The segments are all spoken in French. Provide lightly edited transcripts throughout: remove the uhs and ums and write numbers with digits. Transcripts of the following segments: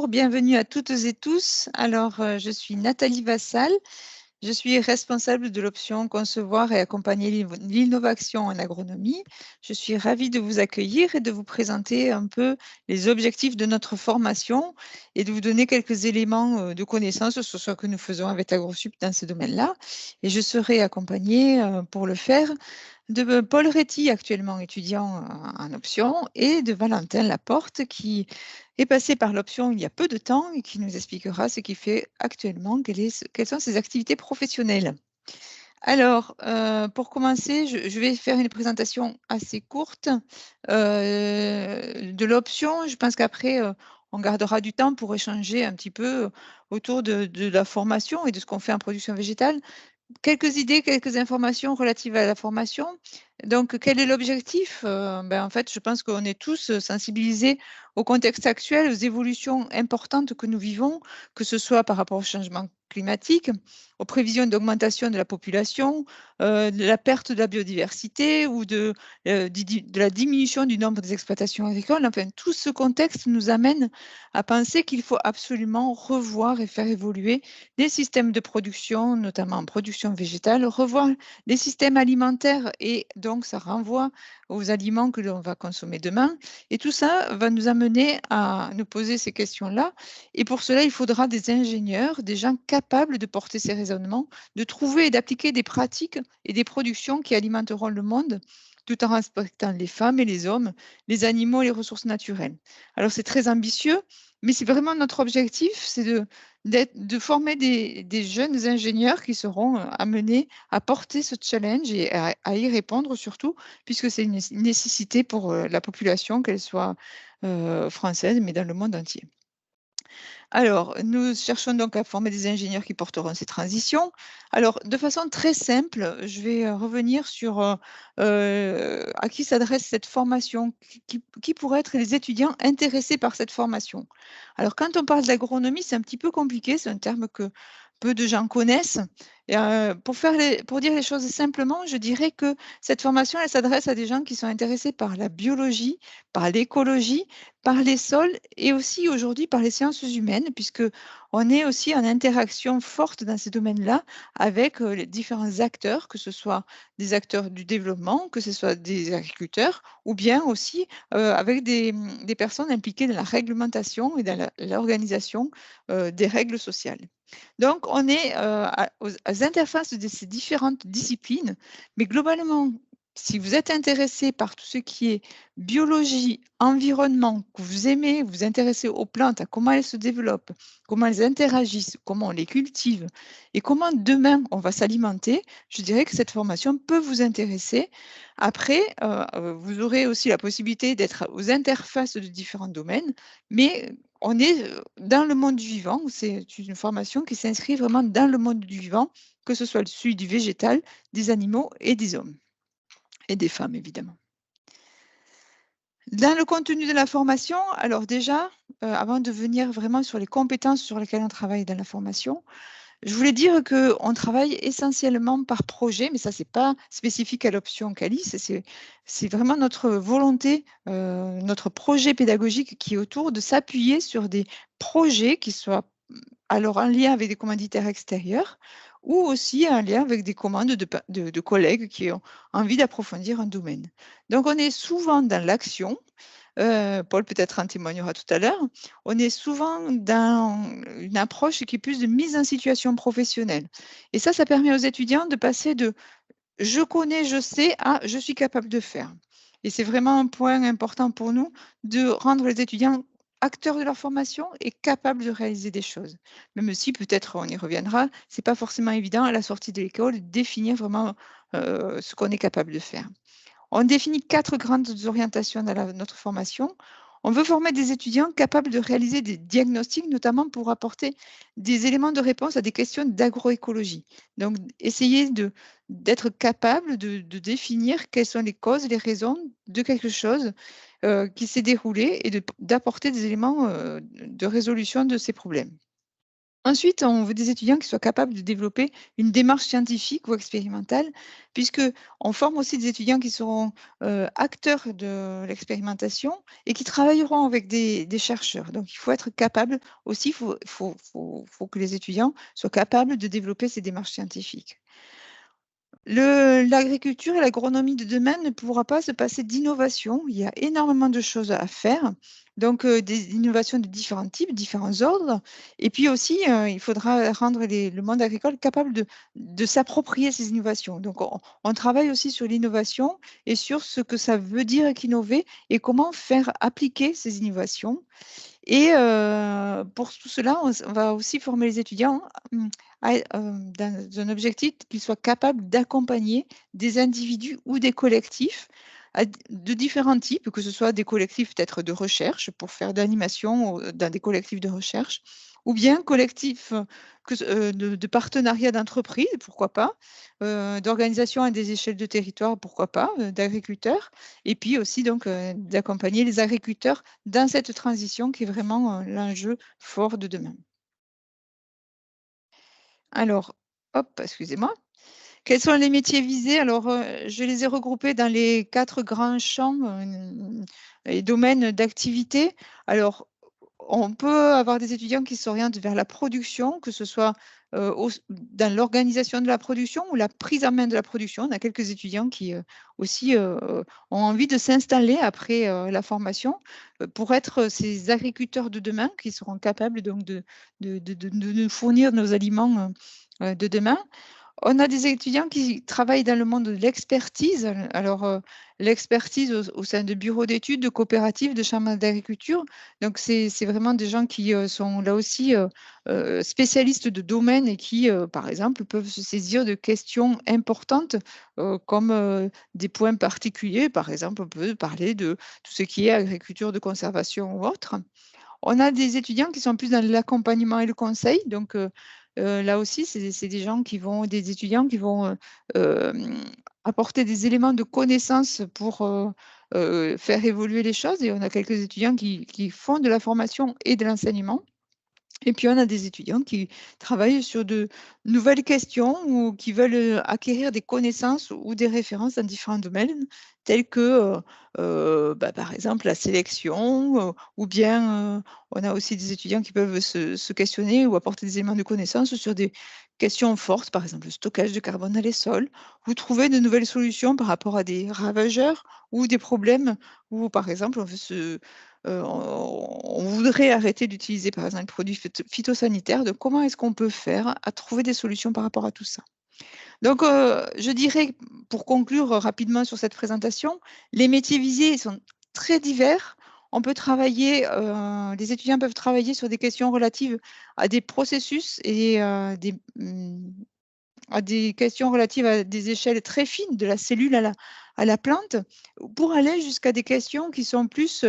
Bonjour, bienvenue à toutes et tous. Alors, je suis Nathalie Vassal. Je suis responsable de l'option concevoir et accompagner l'innovation en agronomie. Je suis ravie de vous accueillir et de vous présenter un peu les objectifs de notre formation et de vous donner quelques éléments de connaissance sur ce que nous faisons avec AgroSup dans ce domaine-là. Et je serai accompagnée pour le faire de Paul Réty, actuellement étudiant en option, et de Valentin Laporte, qui est passé par l'option il y a peu de temps et qui nous expliquera ce qu'il fait actuellement, quelles sont ses activités professionnelles. Alors, pour commencer, je vais faire une présentation assez courte de l'option. Je pense qu'après, on gardera du temps pour échanger un petit peu autour de la formation et de ce qu'on fait en production végétale. Quelques idées, quelques informations relatives à la formation. Donc, quel est l'objectif? En fait, je pense qu'on est tous sensibilisés au contexte actuel, aux évolutions importantes que nous vivons, que ce soit par rapport au changement climatique, aux prévisions d'augmentation de la population, de la perte de la biodiversité ou de la diminution du nombre des exploitations agricoles. Enfin, tout ce contexte nous amène à penser qu'il faut absolument revoir et faire évoluer les systèmes de production, notamment en production végétale, revoir les systèmes alimentaires et donc ça renvoie aux aliments que l'on va consommer demain. Et tout ça va nous amener à nous poser ces questions-là. Et pour cela, il faudra des ingénieurs, des gens capables de porter ces raisonnements, de trouver et d'appliquer des pratiques et des productions qui alimenteront le monde tout en respectant les femmes et les hommes, les animaux et les ressources naturelles. Alors c'est très ambitieux, mais c'est vraiment notre objectif, c'est de former des jeunes ingénieurs qui seront amenés à porter ce challenge et à y répondre surtout, puisque c'est une nécessité pour la population, qu'elle soit française, mais dans le monde entier. Alors, nous cherchons donc à former des ingénieurs qui porteront ces transitions. Alors, de façon très simple, je vais revenir sur à qui s'adresse cette formation, qui pourraient être les étudiants intéressés par cette formation. Alors, quand on parle d'agronomie, c'est un petit peu compliqué, c'est un terme que peu de gens connaissent. Et, pour dire les choses simplement, je dirais que cette formation, elle s'adresse à des gens qui sont intéressés par la biologie, par l'écologie, par les sols et aussi aujourd'hui par les sciences humaines, puisque on est aussi en interaction forte dans ces domaines-là avec les différents acteurs, que ce soit des acteurs du développement, que ce soit des agriculteurs, ou bien aussi avec des personnes impliquées dans la réglementation et dans l'organisation des règles sociales. Donc, on est aux interfaces de ces différentes disciplines, mais globalement, si vous êtes intéressé par tout ce qui est biologie, environnement, que vous aimez, vous intéressez aux plantes, à comment elles se développent, comment elles interagissent, comment on les cultive et comment demain on va s'alimenter, je dirais que cette formation peut vous intéresser. Après, vous aurez aussi la possibilité d'être aux interfaces de différents domaines, mais on est dans le monde du vivant. C'est une formation qui s'inscrit vraiment dans le monde du vivant, que ce soit celui du végétal, des animaux et des hommes et des femmes, évidemment. Dans le contenu de la formation, alors déjà, avant de venir vraiment sur les compétences sur lesquelles on travaille dans la formation, je voulais dire qu'on travaille essentiellement par projet, mais ça, ce n'est pas spécifique à l'option Calice, c'est vraiment notre volonté, notre projet pédagogique qui est autour de s'appuyer sur des projets qui soient alors en lien avec des commanditaires extérieurs ou aussi en lien avec des commandes de collègues qui ont envie d'approfondir un domaine. Donc, on est souvent dans l'action. Paul peut-être en témoignera tout à l'heure. On est souvent dans une approche qui est plus de mise en situation professionnelle. Et ça permet aux étudiants de passer de je connais, je sais à je suis capable de faire. Et c'est vraiment un point important pour nous de rendre les étudiants acteurs de leur formation et capables de réaliser des choses. Même si peut-être on y reviendra, c'est pas forcément évident à la sortie de l'école de définir vraiment ce qu'on est capable de faire. On définit 4 grandes orientations dans notre formation. On veut former des étudiants capables de réaliser des diagnostics, notamment pour apporter des éléments de réponse à des questions d'agroécologie. Donc, essayer d'être capable de définir quelles sont les causes, les raisons de quelque chose qui s'est déroulé et d'apporter des éléments de résolution de ces problèmes. Ensuite, on veut des étudiants qui soient capables de développer une démarche scientifique ou expérimentale, puisque on forme aussi des étudiants qui seront acteurs de l'expérimentation et qui travailleront avec des chercheurs. Donc, il faut être capable aussi, faut que les étudiants soient capables de développer ces démarches scientifiques. L'agriculture et l'agronomie de demain ne pourra pas se passer d'innovation. Il y a énormément de choses à faire. Donc, des innovations de différents types, différents ordres. Et puis aussi, il faudra rendre le monde agricole capable de s'approprier ces innovations. Donc, on travaille aussi sur l'innovation et sur ce que ça veut dire qu'innover et comment faire appliquer ces innovations. Et pour tout cela, on va aussi former les étudiants dans un objectif qu'ils soient capables d'accompagner des individus ou des collectifs de différents types, que ce soit des collectifs peut-être de recherche pour faire de l'animation dans des collectifs de recherche, ou bien collectifs de partenariat d'entreprise, pourquoi pas, d'organisation à des échelles de territoire, pourquoi pas, d'agriculteurs, et puis aussi donc d'accompagner les agriculteurs dans cette transition qui est vraiment l'enjeu fort de demain. Alors, hop, excusez-moi. Quels sont les métiers visés? Alors, je les ai regroupés dans les 4 grands champs et domaines d'activité. Alors, on peut avoir des étudiants qui s'orientent vers la production, que ce soit dans l'organisation de la production ou la prise en main de la production. On a quelques étudiants qui aussi ont envie de s'installer après la formation pour être ces agriculteurs de demain qui seront capables donc de nous fournir nos aliments de demain. On a des étudiants qui travaillent dans le monde de l'expertise. Alors, l'expertise au sein de bureaux d'études, de coopératives, de chambres d'agriculture. Donc, c'est vraiment des gens qui sont là aussi spécialistes de domaine et qui, par exemple, peuvent se saisir de questions importantes comme des points particuliers. Par exemple, on peut parler de tout ce qui est agriculture de conservation ou autre. On a des étudiants qui sont plus dans l'accompagnement et le conseil. Donc, là aussi, c'est des étudiants qui vont apporter des éléments de connaissance pour faire évoluer les choses. Et on a quelques étudiants qui font de la formation et de l'enseignement. Et puis, on a des étudiants qui travaillent sur de nouvelles questions ou qui veulent acquérir des connaissances ou des références dans différents domaines, tels que, par exemple, la sélection, ou bien on a aussi des étudiants qui peuvent se questionner ou apporter des éléments de connaissances sur des questions fortes, par exemple le stockage de carbone dans les sols, ou trouver de nouvelles solutions par rapport à des ravageurs ou des problèmes où, par exemple, on voudrait arrêter d'utiliser, par exemple, les produits phytosanitaires, de comment est-ce qu'on peut faire à trouver des solutions par rapport à tout ça. Donc, je dirais, pour conclure rapidement sur cette présentation, les métiers visés sont très divers. On peut travailler, les étudiants peuvent travailler sur des questions relatives à des processus et à des questions relatives à des échelles très fines, de la cellule à la plante, pour aller jusqu'à des questions qui sont plus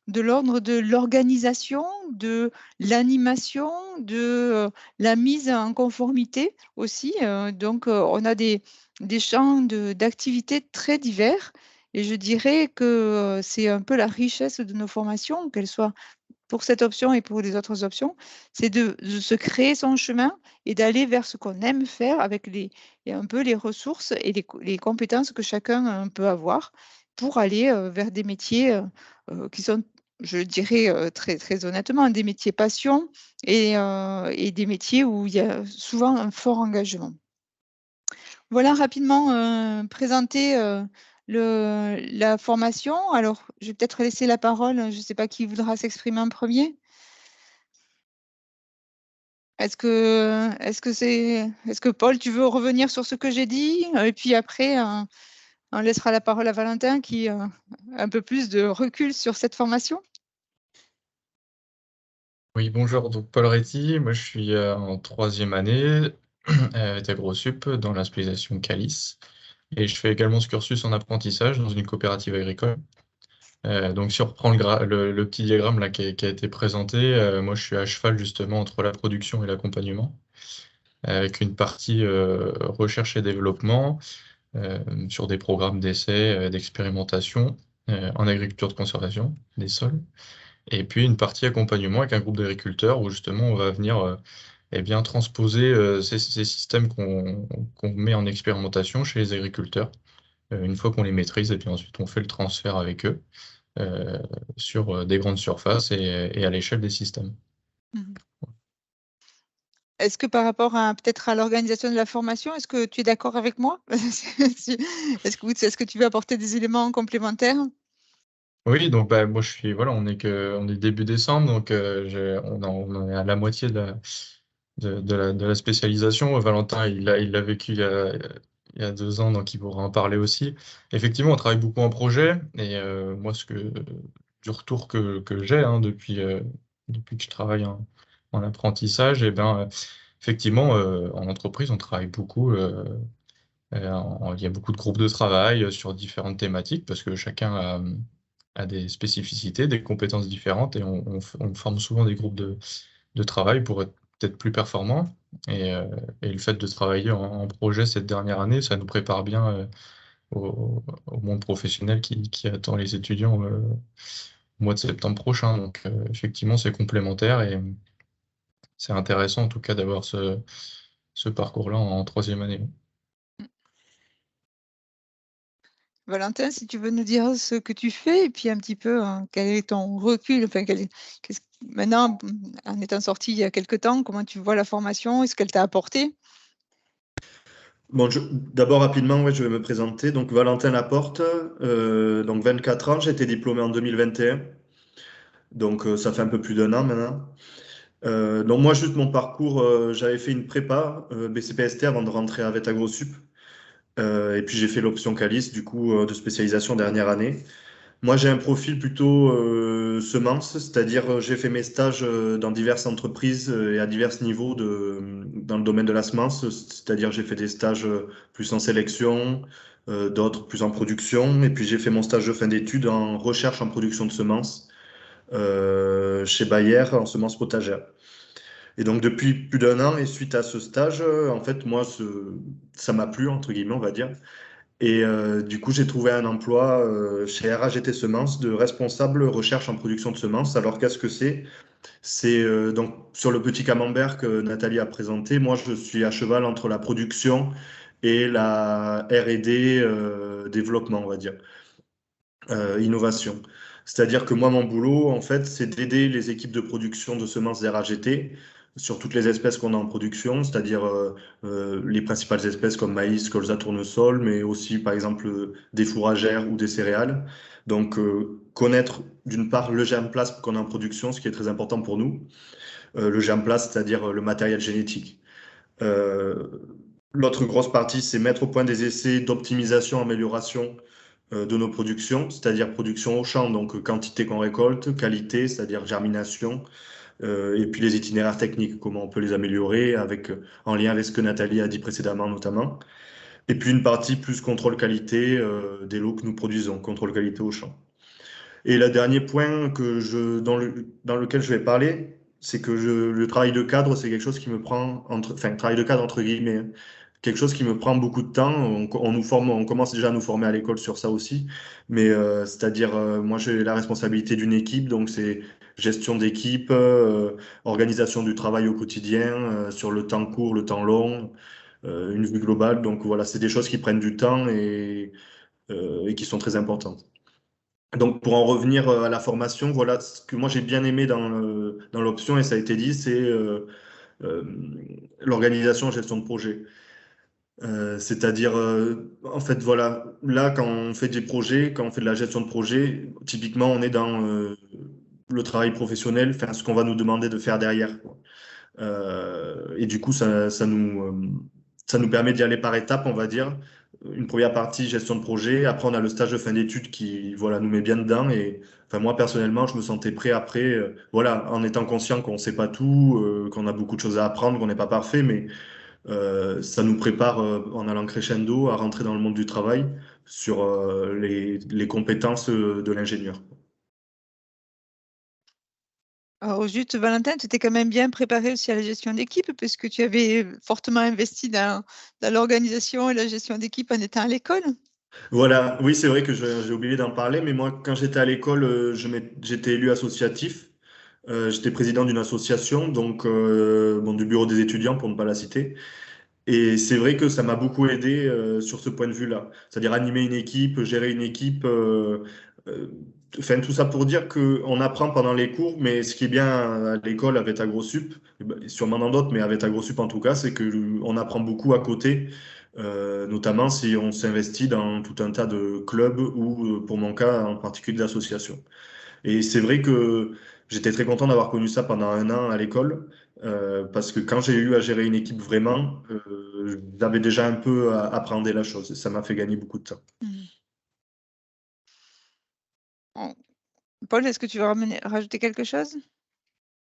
de l'ordre de l'organisation, de l'animation, de la mise en conformité aussi. Donc, on a des champs d'activités très divers. Et je dirais que c'est un peu la richesse de nos formations, qu'elles soient pour cette option et pour les autres options, c'est de se créer son chemin et d'aller vers ce qu'on aime faire avec et un peu les ressources et les compétences que chacun peut avoir pour aller vers des métiers qui sont, je dirais très, très honnêtement, des métiers passion et des métiers où il y a souvent un fort engagement. Voilà rapidement présenter la formation. Alors, je vais peut-être laisser la parole, je ne sais pas qui voudra s'exprimer en premier. Est-ce que Paul, tu veux revenir sur ce que j'ai dit? Et puis après, on laissera la parole à Valentin qui a un peu plus de recul sur cette formation. Oui, bonjour, donc Paul Réty, moi je suis en 3e année d'AgroSup dans la spécialisation Calice et je fais également ce cursus en apprentissage dans une coopérative agricole. Donc si on reprend le petit diagramme là qui a été présenté, moi je suis à cheval justement entre la production et l'accompagnement, avec une partie recherche et développement sur des programmes d'essai, d'expérimentation en agriculture de conservation des sols. Et puis une partie accompagnement avec un groupe d'agriculteurs où justement on va venir et bien transposer ces systèmes qu'on met en expérimentation chez les agriculteurs. Une fois qu'on les maîtrise, et puis ensuite on fait le transfert avec eux euh, sur des grandes surfaces et à l'échelle des systèmes. Mhm. Est-ce que par rapport à peut-être à l'organisation de la formation, est-ce que tu es d'accord avec moi? Est-ce que tu veux apporter des éléments complémentaires? Oui, donc bah, moi je suis voilà, on est début décembre, donc on en est à la moitié de la spécialisation. Valentin, il l'a vécu il y a 2 ans, donc il pourra en parler aussi. Effectivement, on travaille beaucoup en projet, et moi du retour que j'ai depuis que je travaille en apprentissage, et ben effectivement en entreprise, on travaille beaucoup. Il y a beaucoup de groupes de travail sur différentes thématiques parce que chacun a des spécificités, des compétences différentes, et on forme souvent des groupes de travail pour être peut-être plus performants. Et le fait de travailler en projet cette dernière année, ça nous prépare bien au monde professionnel qui attend les étudiants au mois de septembre prochain. Donc effectivement, c'est complémentaire, et c'est intéressant en tout cas d'avoir ce parcours-là en troisième année. Valentin, si tu veux nous dire ce que tu fais et puis un petit peu quel est ton recul, enfin, maintenant, en étant sorti il y a quelque temps, comment tu vois la formation, est-ce qu'elle t'a apporté? Bon, d'abord rapidement, ouais, je vais me présenter. Donc Valentin Laporte, donc 24 ans, j'ai été diplômé en 2021, donc ça fait un peu plus d'1 an maintenant. Donc moi, juste mon parcours, j'avais fait une prépa BCPST avant de rentrer à VET AgroSup. Et puis j'ai fait l'option Calis, du coup, de spécialisation dernière année. Moi, j'ai un profil plutôt semence, c'est-à-dire j'ai fait mes stages dans diverses entreprises et à divers niveaux dans le domaine de la semence, c'est-à-dire j'ai fait des stages plus en sélection, d'autres plus en production, et puis j'ai fait mon stage de fin d'études en recherche en production de semences chez Bayer en semences potagères. Et donc depuis plus d'1 an, et suite à ce stage, en fait, moi, ça m'a plu, entre guillemets, on va dire. Et du coup, j'ai trouvé un emploi chez RAGT Semences de responsable recherche en production de semences. Alors, qu'est-ce que c'est? C'est donc sur le petit camembert que Nathalie a présenté. Moi, je suis à cheval entre la production et la R&D développement, on va dire, innovation. C'est-à-dire que moi, mon boulot, en fait, c'est d'aider les équipes de production de semences RAGT sur toutes les espèces qu'on a en production, c'est-à-dire les principales espèces comme maïs, colza, tournesol, mais aussi, par exemple, des fourragères ou des céréales. Donc, connaître d'une part le germplasme qu'on a en production, ce qui est très important pour nous. Le germplasme, c'est-à-dire le matériel génétique. Euh, L'autre grosse partie, c'est mettre au point des essais d'optimisation, amélioration de nos productions, c'est-à-dire production au champ, donc quantité qu'on récolte, qualité, c'est-à-dire germination, et puis les itinéraires techniques, comment on peut les améliorer, en lien avec ce que Nathalie a dit précédemment notamment. Et puis une partie plus contrôle qualité des lots que nous produisons, contrôle qualité au champ. Et le dernier point dans lequel je vais parler, c'est que le travail de cadre, c'est quelque chose qui me prend, enfin, travail de cadre entre guillemets, hein, quelque chose qui me prend beaucoup de temps. On nous forme, on commence déjà à nous former à l'école sur ça aussi, mais c'est-à-dire, moi j'ai la responsabilité d'une équipe, donc c'est gestion d'équipe, organisation du travail au quotidien, sur le temps court, le temps long, une vue globale. Donc voilà, c'est des choses qui prennent du temps et qui sont très importantes. Donc, pour en revenir à la formation, voilà ce que moi j'ai bien aimé dans l'option, et ça a été dit, c'est euh, l'organisation et gestion de projet. C'est-à-dire, en fait, voilà, là, quand on fait des projets, quand on fait de la gestion de projet, typiquement, on est dans le travail professionnel, enfin, ce qu'on va nous demander de faire derrière, quoi. Et du coup, ça nous permet d'y aller par étapes, on va dire. Une première partie, gestion de projet. Après, on a le stage de fin d'études qui, voilà, nous met bien dedans. Et enfin, moi, personnellement, je me sentais prêt après, voilà, en étant conscient qu'on ne sait pas tout, qu'on a beaucoup de choses à apprendre, qu'on n'est pas parfait, mais ça nous prépare, en allant crescendo, à rentrer dans le monde du travail sur les compétences de l'ingénieur. Alors, juste, Valentin, tu t'es quand même bien préparé aussi à la gestion d'équipe puisque tu avais fortement investi dans l'organisation et la gestion d'équipe en étant à l'école. Voilà, oui, c'est vrai que j'ai oublié d'en parler, mais moi, quand j'étais à l'école, j'étais élu associatif. J'étais président d'une association, donc bon, du bureau des étudiants pour ne pas la citer. Et c'est vrai que ça m'a beaucoup aidé sur ce point de vue-là. C'est-à-dire animer une équipe, gérer une équipe. Euh, enfin, tout ça pour dire qu'on apprend pendant les cours, mais ce qui est bien à l'école avec AgroSup, et ben, sûrement dans d'autres, mais avec AgroSup en tout cas, c'est qu'on apprend beaucoup à côté, notamment si on s'investit dans tout un tas de clubs ou, pour mon cas, en particulier d'associations. Et c'est vrai que j'étais très content d'avoir connu ça pendant un an à l'école, parce que quand j'ai eu à gérer une équipe vraiment, j'avais déjà un peu appréhendé la chose. Et ça m'a fait gagner beaucoup de temps. Mmh. Bon. Paul, est-ce que tu veux rajouter quelque chose?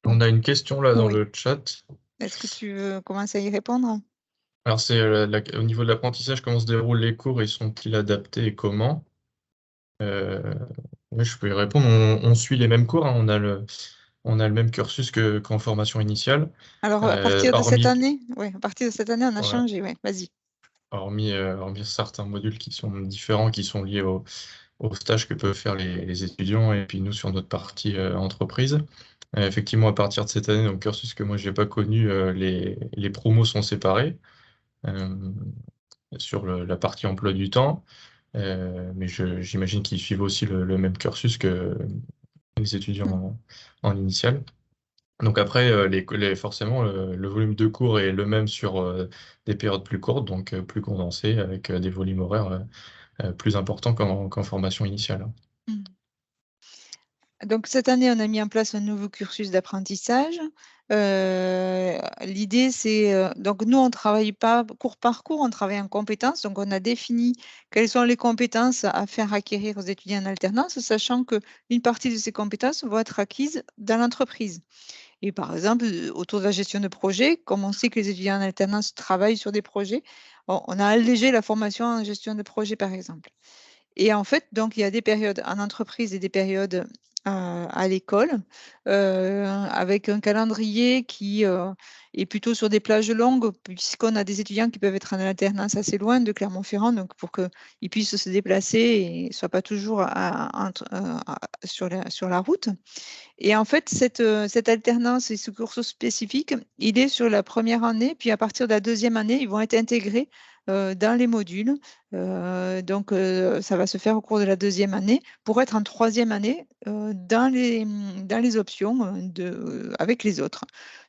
On a une question là dans Oui. le chat. Est-ce que tu veux commencer à y répondre? Alors c'est au niveau de l'apprentissage, comment se déroulent les cours et sont-ils adaptés et comment? Oui, je peux y répondre. On suit les mêmes cours, hein. On a le même cursus qu'en formation initiale. Alors, à partir de cette Hormis, année, oui, à partir de cette année, on a ouais, changé, oui, vas-y. hormis certains modules qui sont différents, qui sont liés au stage que peuvent faire les étudiants, et puis nous sur notre partie entreprise. Effectivement, à partir de cette année, donc cursus que moi je n'ai pas connu, les promos sont séparés euh, sur la partie emploi du temps. Mais j'imagine qu'ils suivent aussi le même cursus que les étudiants en initiale. Donc après, forcément, le volume de cours est le même sur des périodes plus courtes, donc plus condensées, avec des volumes horaires plus importants qu'en formation initiale. Mmh. Donc cette année, on a mis en place un nouveau cursus d'apprentissage. L'idée, c'est donc nous, on ne travaille pas cours par cours, on travaille en compétences. Donc on a défini quelles sont les compétences à faire acquérir aux étudiants en alternance, sachant qu'une partie de ces compétences vont être acquises dans l'entreprise. Et par exemple, autour de la gestion de projet, comme on sait que les étudiants en alternance travaillent sur des projets, on a allégé la formation en gestion de projet, par exemple. Et en fait, donc, il y a des périodes en entreprise et des périodes à l'école, avec un calendrier qui est plutôt sur des plages longues, puisqu'on a des étudiants qui peuvent être en alternance assez loin de Clermont-Ferrand, donc pour qu'ils puissent se déplacer et ne soient pas toujours sur la route. Et en fait, cette alternance et ce cursus spécifique, il est sur la première année, puis à partir de la deuxième année, ils vont être intégrés dans les modules. Donc, ça va se faire au cours de la deuxième année pour être en troisième année dans les options avec les autres.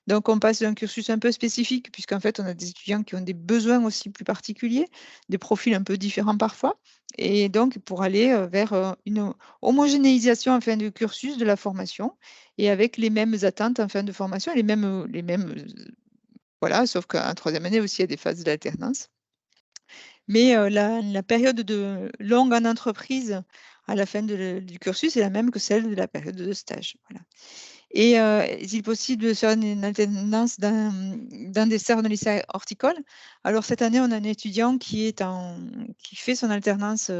Donc, on passe d'un cursus un peu spécifique, puisqu'en fait, on a des étudiants qui ont des besoins aussi plus particuliers, des profils un peu différents parfois, et donc pour aller vers une homogénéisation en fin de cursus de la formation et avec les mêmes attentes en fin de formation, voilà, sauf qu'en troisième année aussi, il y a des phases d'alternance. Mais la période de longue en entreprise à la fin du cursus est la même que celle de la période de stage. Voilà. Et est-il possible de faire une alternance d'un dessert dans le lycée horticole? Alors cette année, on a un étudiant qui fait son alternance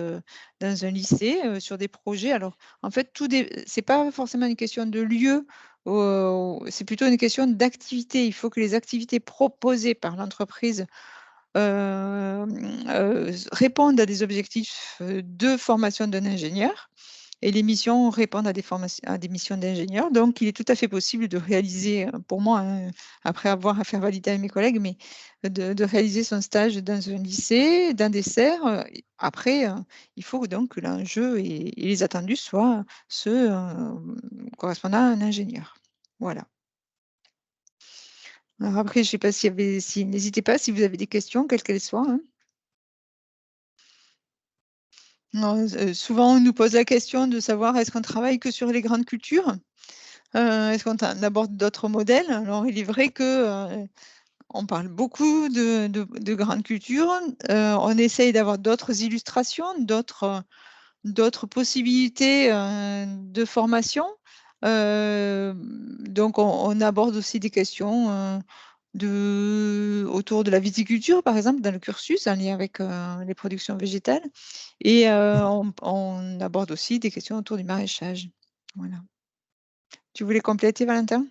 dans un lycée sur des projets. Alors en fait, c'est pas forcément une question de lieu, c'est plutôt une question d'activité. Il faut que les activités proposées par l'entreprise répondent à des objectifs de formation d'un ingénieur. Et les missions répondent à des missions d'ingénieur. Donc, il est tout à fait possible de réaliser, pour moi, hein, après avoir à faire valider avec mes collègues, mais de réaliser son stage dans un lycée, dans des serres. Après, il faut donc que l'enjeu et les attendus soient ceux correspondant à un ingénieur. Voilà. Alors après, je ne sais pas n'hésitez pas si vous avez des questions, quelles qu'elles soient, hein. Non, souvent, on nous pose la question de savoir est-ce qu'on travaille que sur les grandes cultures? Est-ce qu'on aborde d'autres modèles? Alors, il est vrai que on parle beaucoup de grandes cultures. On essaye d'avoir d'autres illustrations, d'autres possibilités de formation. Donc, on aborde aussi des questions autour de la viticulture, par exemple, dans le cursus, en lien avec les productions végétales. Et on aborde aussi des questions autour du maraîchage. Voilà. Tu voulais compléter, Valentin?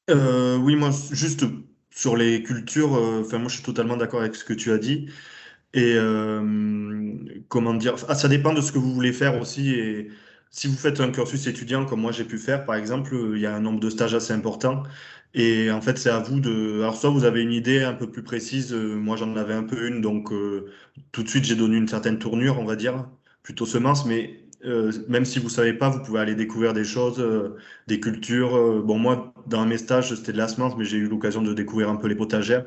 Oui, moi, juste sur les cultures, enfin, moi, je suis totalement d'accord avec ce que tu as dit. Et comment dire, ça dépend de ce que vous voulez faire aussi. Et si vous faites un cursus étudiant comme moi j'ai pu faire, par exemple, il y a un nombre de stages assez important. Et en fait, c'est à vous de. Alors, soit vous avez une idée un peu plus précise, moi j'en avais un peu une, donc tout de suite j'ai donné une certaine tournure, on va dire, plutôt semence, mais même si vous savez pas, vous pouvez aller découvrir des choses, des cultures. Bon, moi, dans mes stages, c'était de la semence, mais j'ai eu l'occasion de découvrir un peu les potagères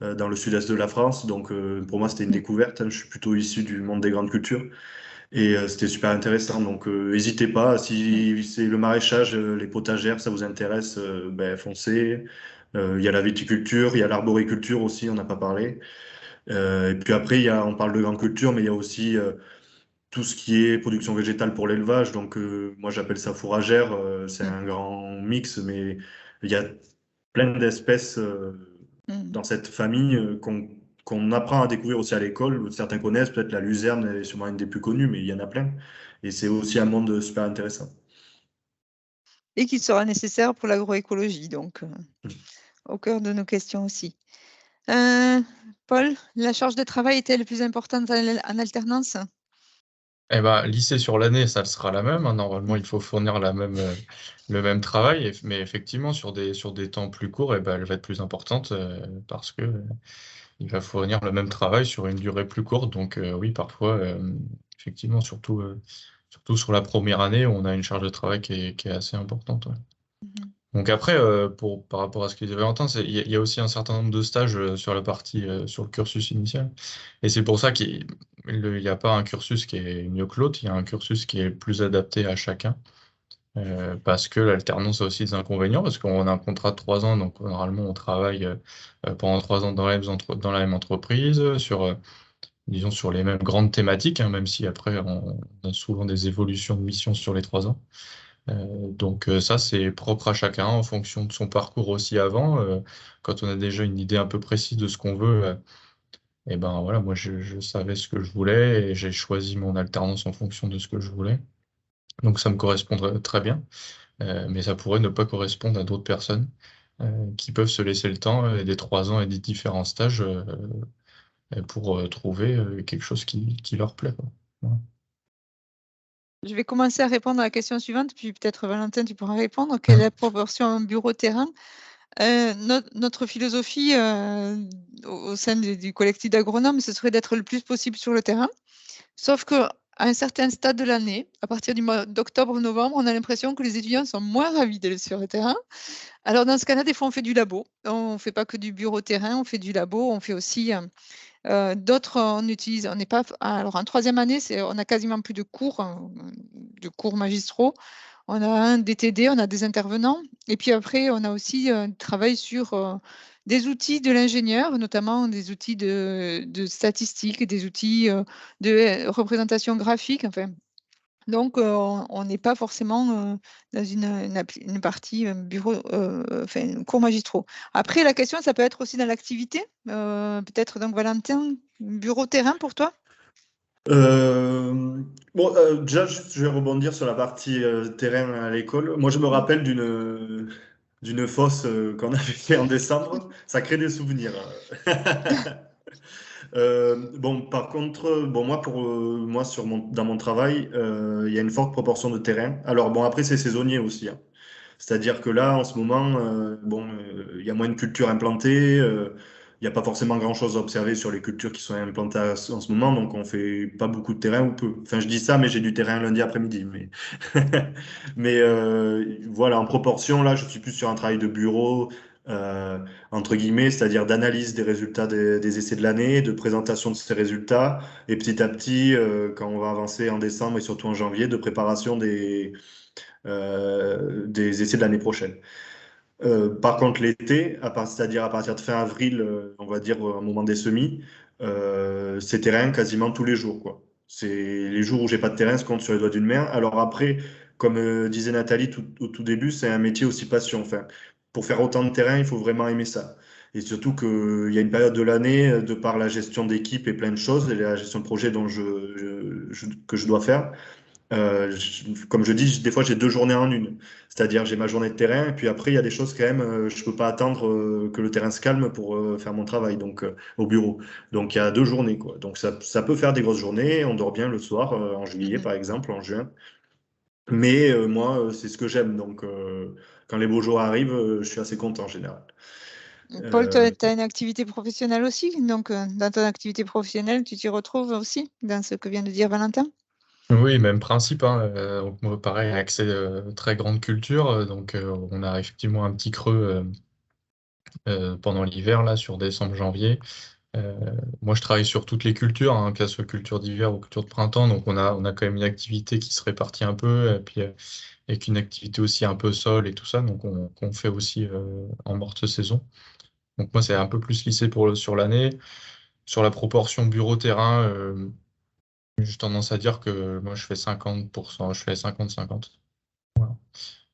dans le sud-est de la France, donc pour moi c'était une découverte, hein. Je suis plutôt issu du monde des grandes cultures. Et c'était super intéressant. Donc, n'hésitez pas. Si c'est le maraîchage, les potagères, ça vous intéresse, ben, foncez. Il y a la viticulture, il y a l'arboriculture aussi, on n'a pas parlé. Et puis après, on parle de grande culture, mais il y a aussi tout ce qui est production végétale pour l'élevage. Donc, moi, j'appelle ça fourragère. C'est un grand mix, mais il y a plein d'espèces dans cette famille qu'on apprend à découvrir aussi à l'école. Certains connaissent, peut-être la luzerne est sûrement une des plus connues, mais il y en a plein. Et c'est aussi un monde super intéressant. Et qui sera nécessaire pour l'agroécologie, donc au cœur de nos questions aussi. Paul, la charge de travail est-elle plus importante en alternance? Eh ben, lycée sur l'année, ça sera la même, hein. Normalement, il faut fournir le même travail, mais effectivement, sur des temps plus courts, eh ben, elle va être plus importante parce que il va fournir le même travail sur une durée plus courte. Donc oui, parfois, effectivement, surtout sur la première année, on a une charge de travail qui est assez importante. Ouais. Donc après, par rapport à ce que disait Valentin, il y a aussi un certain nombre de stages sur la partie, sur le cursus initial. Et c'est pour ça qu'il n'y a pas un cursus qui est mieux que l'autre, il y a un cursus qui est plus adapté à chacun. Parce que l'alternance a aussi des inconvénients, parce qu'on a un contrat de 3 ans, donc normalement on travaille pendant 3 ans dans la même entreprise, disons sur les mêmes grandes thématiques, hein, même si après on a souvent des évolutions de mission sur les 3 ans. Donc ça, c'est propre à chacun en fonction de son parcours aussi avant. Quand on a déjà une idée un peu précise de ce qu'on veut, et ben voilà, moi je savais ce que je voulais et j'ai choisi mon alternance en fonction de ce que je voulais. Donc ça me correspondrait très bien. Mais ça pourrait ne pas correspondre à d'autres personnes qui peuvent se laisser le temps des 3 ans et des différents stages pour trouver quelque chose qui leur plaît, quoi. Voilà. Je vais commencer à répondre à la question suivante, puis peut-être Valentin, tu pourras répondre. Quelle est la proportion bureau-terrain? Notre philosophie au sein du collectif d'agronomes, ce serait d'être le plus possible sur le terrain. Sauf qu'à un certain stade de l'année, à partir du mois d'octobre-novembre, on a l'impression que les étudiants sont moins ravis d'aller sur le terrain. Alors dans ce cas-là, des fois, on fait du labo. On ne fait pas que du bureau-terrain, on fait du labo, on fait aussi d'autres, on utilise, on n'est pas. Alors en troisième année, on a quasiment plus de cours magistraux. On a un DTD, on a des intervenants. Et puis après, on a aussi un travail sur des outils de l'ingénieur, notamment des outils de statistiques, des outils de représentation graphique. Enfin, donc, on n'est pas forcément dans une partie bureau, enfin, cours magistraux. Après, la question, ça peut être aussi dans l'activité. Peut-être, donc, Valentin, bureau-terrain pour toi? Bon, déjà, je vais rebondir sur la partie terrain à l'école. Moi, je me rappelle d'une fosse qu'on avait fait en décembre. Ça crée des souvenirs. Bon, par contre, bon, moi, moi dans mon travail, il y a une forte proportion de terrain. Alors, bon, après, c'est saisonnier aussi, hein. C'est-à-dire que là, en ce moment, bon, il y a moins de cultures implantées. Il n'y a pas forcément grand-chose à observer sur les cultures qui sont implantées en ce moment, donc on fait pas beaucoup de terrain ou peu. Enfin, je dis ça, mais j'ai du terrain lundi après-midi. Mais voilà, en proportion, là, je suis plus sur un travail de bureau, euh, entre guillemets, c'est-à-dire d'analyse des résultats des essais de l'année, de présentation de ces résultats, et petit à petit, quand on va avancer en décembre et surtout en janvier, de préparation des essais de l'année prochaine. Par contre, l'été, c'est-à-dire à partir de fin avril, on va dire au moment des semis, c'est terrain quasiment tous les jours, quoi. C'est les jours où j'ai pas de terrain, se compte sur les doigts d'une main. Alors après, comme disait Nathalie au tout début, c'est un métier aussi passion. Enfin, pour faire autant de terrain, il faut vraiment aimer ça. Et surtout qu'il y a une période de l'année, de par la gestion d'équipe et plein de choses, et la gestion de projet que je dois faire, comme je dis, des fois j'ai 2 journées en une. C'est-à-dire j'ai ma journée de terrain et puis après il y a des choses quand même, je peux pas attendre que le terrain se calme pour faire mon travail donc au bureau. Donc il y a 2 journées quoi. Donc ça peut faire des grosses journées. On dort bien le soir en juillet par exemple, en juin. Mais moi, c'est ce que j'aime. Donc, quand les beaux jours arrivent, je suis assez content en général. Paul, tu Euh, as une activité professionnelle aussi, donc dans ton activité professionnelle, tu t'y retrouves aussi dans ce que vient de dire Valentin? Oui, même principe, hein. Donc moi, pareil, accès très grande culture. Donc on a effectivement un petit creux pendant l'hiver, là, sur décembre, janvier. Euh, Moi, je travaille sur toutes les cultures, hein, que ce soit culture d'hiver ou culture de printemps. Donc on a quand même une activité qui se répartit un peu, et puis avec une activité aussi un peu sol et tout ça. Donc qu'on fait aussi en morte saison. Donc moi, c'est un peu plus lissé sur l'année. Sur la proportion bureau-terrain, j'ai tendance à dire que moi, je fais 50%, je fais 50-50. Voilà.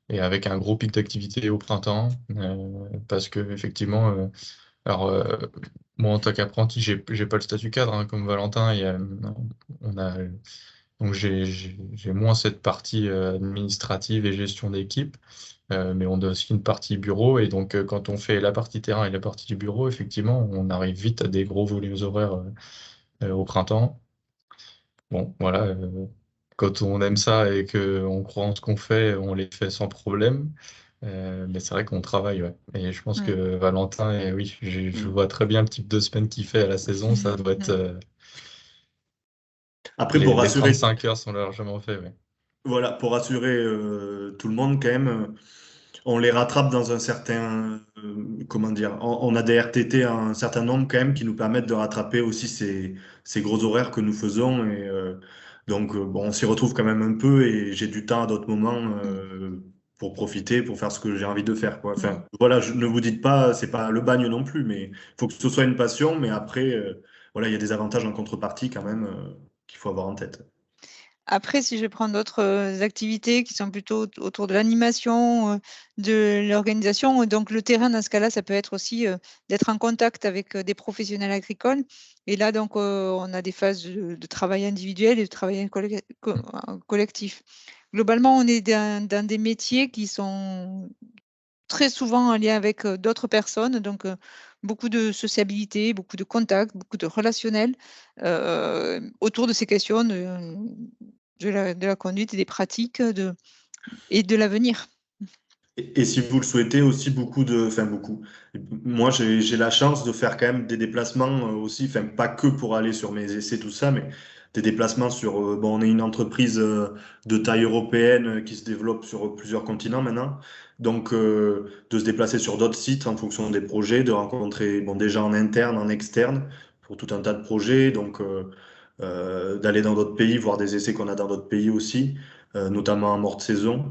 Et avec un gros pic d'activité au printemps, parce que effectivement, alors moi en tant qu'apprenti, j'ai pas le statut cadre, hein, comme Valentin. On a donc j'ai moins cette partie administrative et gestion d'équipe, mais on a aussi une partie bureau. Et donc quand on fait la partie terrain et la partie du bureau, effectivement, on arrive vite à des gros volumes horaires au printemps. Bon, voilà. Quand on aime ça et qu'on croit en ce qu'on fait, on les fait sans problème. Mais c'est vrai qu'on travaille, ouais. Et je pense que Mm. Valentin, et oui, je mm. vois très bien le type de semaine qu'il fait à la saison. Ça doit être. Après, Les 35 heures sont largement faits, ouais. voilà, pour rassurer tout le monde, quand même, on les rattrape dans un certain, comment dire, on a des RTT un certain nombre quand même qui nous permettent de rattraper aussi ces gros horaires que nous faisons. Et donc, bon, on s'y retrouve quand même un peu et j'ai du temps à d'autres moments Mm. pour profiter, pour faire ce que j'ai envie de faire, quoi. Mm. Enfin, voilà, ne vous dites pas, c'est pas le bagne non plus, mais il faut que ce soit une passion. Mais après, voilà, il y a des avantages en contrepartie quand même qu'il faut avoir en tête. Après, si je vais prendre d'autres activités qui sont plutôt autour de l'animation, de l'organisation, donc le terrain dans ce cas-là, ça peut être aussi d'être en contact avec des professionnels agricoles. Et là, donc, on a des phases de travail individuel et de travail collectif. Globalement, on est dans des métiers qui sont très souvent en lien avec d'autres personnes, donc beaucoup de sociabilité, beaucoup de contacts, beaucoup de relationnel autour de ces questions de la conduite et des pratiques et de l'avenir. Et si vous le souhaitez, aussi beaucoup de, enfin beaucoup. Moi, j'ai la chance de faire quand même des déplacements aussi, enfin pas que pour aller sur mes essais, tout ça, mais des déplacements sur, bon, on est une entreprise de taille européenne qui se développe sur plusieurs continents maintenant. Donc, de se déplacer sur d'autres sites en fonction des projets, de rencontrer, bon, des gens en interne, en externe, pour tout un tas de projets. Donc, d'aller dans d'autres pays, voir des essais qu'on a dans d'autres pays aussi, notamment en morte saison.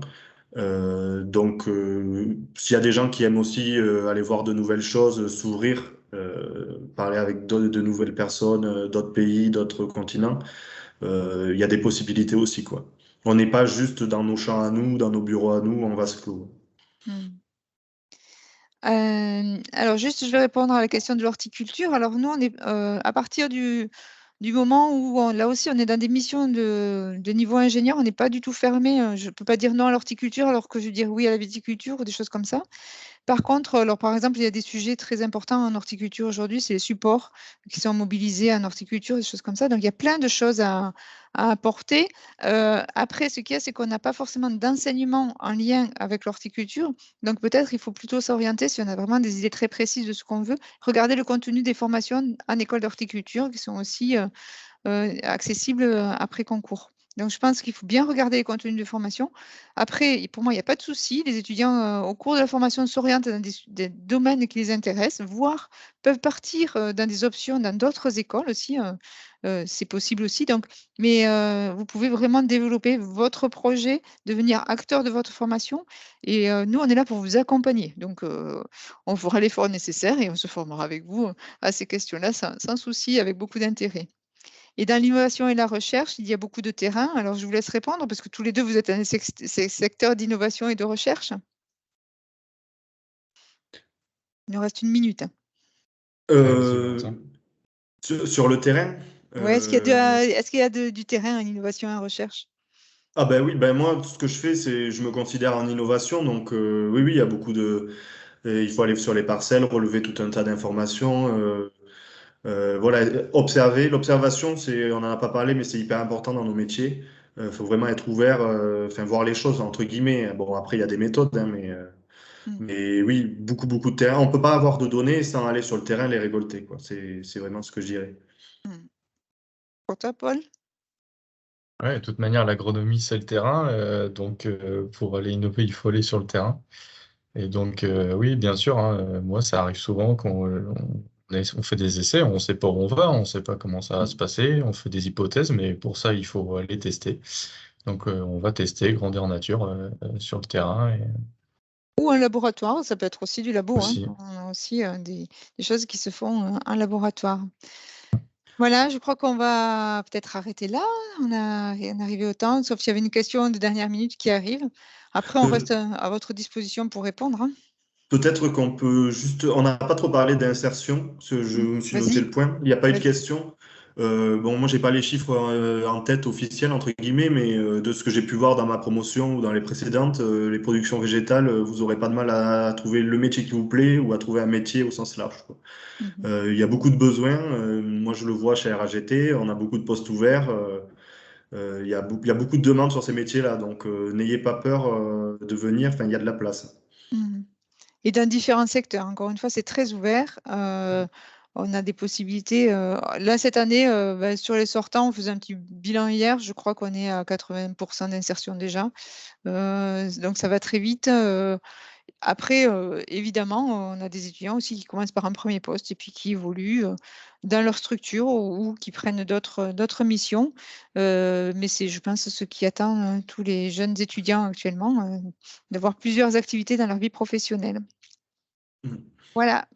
Donc, s'il y a des gens qui aiment aussi aller voir de nouvelles choses, s'ouvrir, parler avec de nouvelles personnes, d'autres pays, d'autres continents, il y a des possibilités aussi, quoi. On n'est pas juste dans nos champs à nous, dans nos bureaux à nous, en vase clos. Hmm. Alors juste, je vais répondre à la question de l'horticulture. Alors nous, on est à partir du moment où là aussi on est dans des missions de niveau ingénieur, on n'est pas du tout fermé. Je ne peux pas dire non à l'horticulture alors que je veux dire oui à la viticulture ou des choses comme ça. Par contre, alors par exemple, il y a des sujets très importants en horticulture aujourd'hui, c'est les supports qui sont mobilisés en horticulture, des choses comme ça. Donc il y a plein de choses à apporter. Après, ce qu'il y a, c'est qu'on n'a pas forcément d'enseignement en lien avec l'horticulture. Donc peut-être il faut plutôt s'orienter, si on a vraiment des idées très précises de ce qu'on veut, regarder le contenu des formations en école d'horticulture qui sont aussi accessible après concours. Donc, je pense qu'il faut bien regarder les contenus de formation. Après, pour moi, il n'y a pas de souci. Les étudiants, au cours de la formation, s'orientent dans des domaines qui les intéressent, voire peuvent partir dans des options dans d'autres écoles aussi. C'est possible aussi. Donc, mais vous pouvez vraiment développer votre projet, devenir acteur de votre formation. Et nous, on est là pour vous accompagner. Donc, on fera l'effort nécessaire et on se formera avec vous à ces questions-là sans souci, avec beaucoup d'intérêt. Et dans l'innovation et la recherche, il y a beaucoup de terrains. Alors, je vous laisse répondre parce que tous les deux, vous êtes dans ces secteurs d'innovation et de recherche. Il nous reste une minute. Vas-y, Euh, Valentin. sur le terrain, Ouais, est-ce qu'il y a du terrain en innovation et en recherche? ah ben oui, ben moi, ce que je fais, c'est je me considère en innovation, donc oui, oui, il y a beaucoup de... il faut aller sur les parcelles, relever tout un tas d'informations. Voilà, observer. L'observation, c'est, on n'en a pas parlé, mais c'est hyper important dans nos métiers. Faut vraiment être ouvert, enfin voir les choses entre guillemets. Bon, après il y a des méthodes, hein, Mm. mais oui, beaucoup de terrain. On peut pas avoir de données sans aller sur le terrain les récolter, quoi. C'est vraiment ce que je dirais. Mm. Pour toi, Paul? Ouais, de toute manière, l'agronomie, c'est le terrain. Donc, pour aller innover, il faut aller sur le terrain. Et donc, oui, bien sûr, hein, moi, ça arrive souvent on fait des essais, on ne sait pas où on va, on ne sait pas comment ça va se passer, on fait des hypothèses, mais pour ça, il faut les tester. Donc, on va tester grandeur nature sur le terrain et Ou un laboratoire, ça peut être aussi du labo, hein. aussi. On a aussi des choses qui se font en laboratoire. Voilà, je crois qu'on va peut-être arrêter là. On est arrivé au temps, sauf s'il y avait une question de dernière minute qui arrive. Après, on reste à votre disposition pour répondre, hein. Peut-être qu'on peut juste. On n'a pas trop parlé d'insertion, parce que je me suis noté Vas-y, le point. Il n'y a pas eu de vas-y. question. Bon, moi, j'ai pas les chiffres en tête officiels, entre guillemets, mais de ce que j'ai pu voir dans ma promotion ou dans les précédentes, les productions végétales, vous aurez pas de mal à trouver le métier qui vous plaît ou à trouver un métier au sens large, quoi. Mhm. Il y a beaucoup de besoins. Moi, je le vois chez RAGT. On a beaucoup de postes ouverts. Il y a beaucoup de demandes sur ces métiers-là. Donc, n'ayez pas peur de venir. Enfin, il y a de la place. Mhm. Et dans différents secteurs. Encore une fois, c'est très ouvert. On a des possibilités. Là, cette année, sur les sortants, on faisait un petit bilan hier. Je crois qu'on est à 80% d'insertion déjà. Donc, ça va très vite. Après, évidemment, on a des étudiants aussi qui commencent par un premier poste et puis qui évoluent dans leur structure ou qui prennent d'autres missions. Mais c'est, je pense, ce qui attend tous les jeunes étudiants actuellement, d'avoir plusieurs activités dans leur vie professionnelle. Mm. Voilà.